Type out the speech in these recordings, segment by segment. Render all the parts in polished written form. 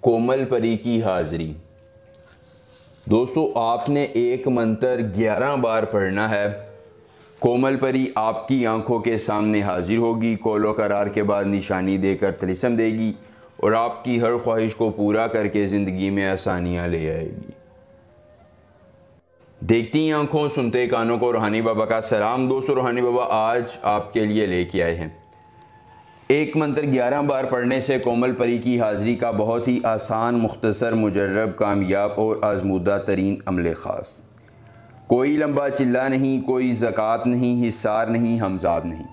कोमल परी की हाज़िरी। दोस्तों, आपने एक मंत्र 11 बार पढ़ना है। कोमल परी आपकी आंखों के सामने हाजिर होगी, कौलो करार के बाद निशानी देकर तिलिस्म देगी और आपकी हर ख्वाहिश को पूरा करके ज़िंदगी में आसानियाँ ले आएगी। देखती आंखों, सुनते कानों को रूहानी बाबा का सलाम। दोस्तों, रूहानी बाबा आज आपके लिए लेके आए हैं एक मंत्र 11 बार पढ़ने से कोमल परी की हाज़िरी का बहुत ही आसान, मुख्तसर, मुजर्रब, कामयाब और आजमूदा तरीन अमल ख़ास। कोई लंबा चिल्ला नहीं, कोई ज़कात नहीं, हिस्सार नहीं, हमजाद नहीं।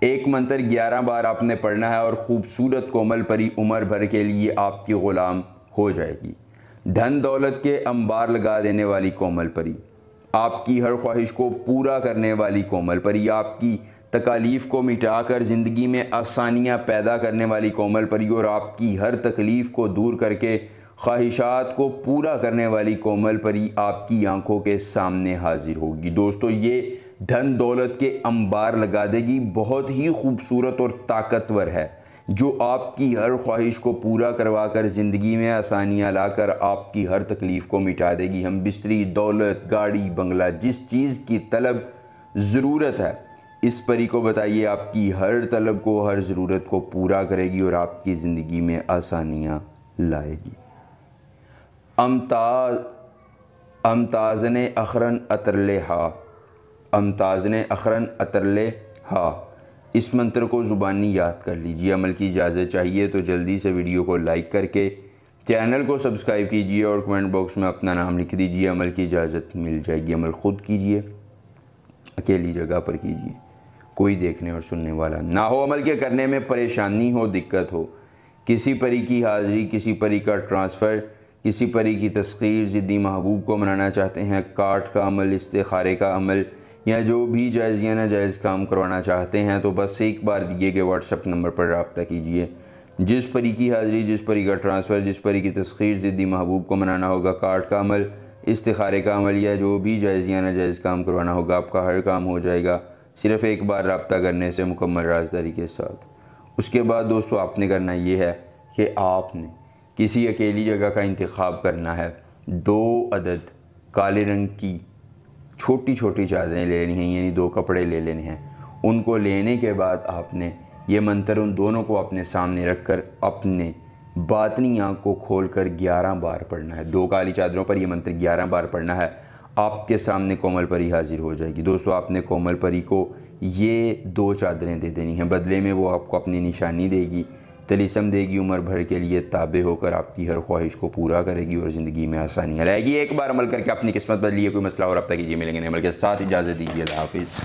एक मंत्र 11 बार आपने पढ़ना है और ख़ूबसूरत कोमल परी उम्र भर के लिए आपकी ग़ुलाम हो जाएगी। धन दौलत के अंबार लगा देने वाली कोमल परी, आपकी हर ख्वाहिश को पूरा करने वाली कोमल परी, आपकी तकालीफ़ को मिटाकर ज़िंदगी में आसानियाँ पैदा करने वाली कोमल परी और आपकी हर तकलीफ़ को दूर करके ख्वाहिशात को पूरा करने वाली कोमल परी आपकी आंखों के सामने हाजिर होगी। दोस्तों, ये धन दौलत के अंबार लगा देगी, बहुत ही खूबसूरत और ताकतवर है, जो आपकी हर ख्वाहिश को पूरा करवा कर ज़िंदगी में आसानियाँ लाकर आपकी हर तकलीफ़ को मिटा देगी। हम बिस्तरी, दौलत, गाड़ी, बंगला, जिस चीज़ की तलब ज़रूरत है, इस परी को बताइए, आपकी हर तलब को, हर ज़रूरत को पूरा करेगी और आपकी ज़िंदगी में आसानियाँ लाएगी। अमताज़ने अखरन अतरले हा, अमताज़ने अखरन अतरले हा। इस मंत्र को ज़ुबानी याद कर लीजिए। अमल की इजाज़त चाहिए तो जल्दी से वीडियो को लाइक करके चैनल को सब्सक्राइब कीजिए और कमेंट बॉक्स में अपना नाम लिख दीजिए। अमल की इजाज़त मिल जाएगी। अमल ख़ुद कीजिए, अकेली जगह पर कीजिए, कोई देखने और सुनने वाला ना हो। अमल के करने में परेशानी हो, दिक्कत हो, किसी परी की हाज़िरी, किसी परी का ट्रांसफ़र, किसी परी की तस्खीर, ज़िद्दी महबूब को मनाना चाहते हैं, कार्ड का अमल, इस्तिखारे का अमल या जो भी जायज़ या नाजायज़ काम करवाना चाहते हैं, तो बस एक बार दिए गए व्हाट्सएप नंबर पर रब्ता कीजिए। जिस परी की हाज़िरी, जिस परी का ट्रांसफ़र, जिस परी की तस्खीर, ज़िद्दी महबूब को मनाना होगा, कार्ड का अमल, इस्तिखारे का अमल या जो भी जायज़ या नाजायज़ काम करवाना होगा, आपका हर काम हो जाएगा सिर्फ़ एक बार रब्ता करने से, मुकम्मल राज़दारी के साथ। उसके बाद दोस्तों, आपने करना ये है कि आपने किसी अकेली जगह का इंतखाब करना है। 2 अदद काले रंग की छोटी छोटी चादरें ले लेनी हैं, यानी 2 कपड़े ले लेने हैं। उनको लेने के बाद आपने ये मंत्र उन दोनों को अपने सामने रख कर अपने बातनी आँख को खोल कर 11 बार पढ़ना है। 2 काली चादरों पर यह मंत्र 11 बार पढ़ना है। आपके सामने कोमल परी हाजिर हो जाएगी। दोस्तों, आपने कोमल परी को ये 2 चादरें दे देनी हैं। बदले में वो आपको अपनी निशानी देगी, तिलिस्म देगी, उम्र भर के लिए ताबे होकर आपकी हर ख्वाहिश को पूरा करेगी और ज़िंदगी में आसानियाँ लाएगी। एक बार अमल करके अपनी किस्मत बदलिए। कोई मसला और रब्ता कीजिए। मिलेंगे अमल के साथ। इजाज़त दीजिए। अल्लाह हाफ़िज़।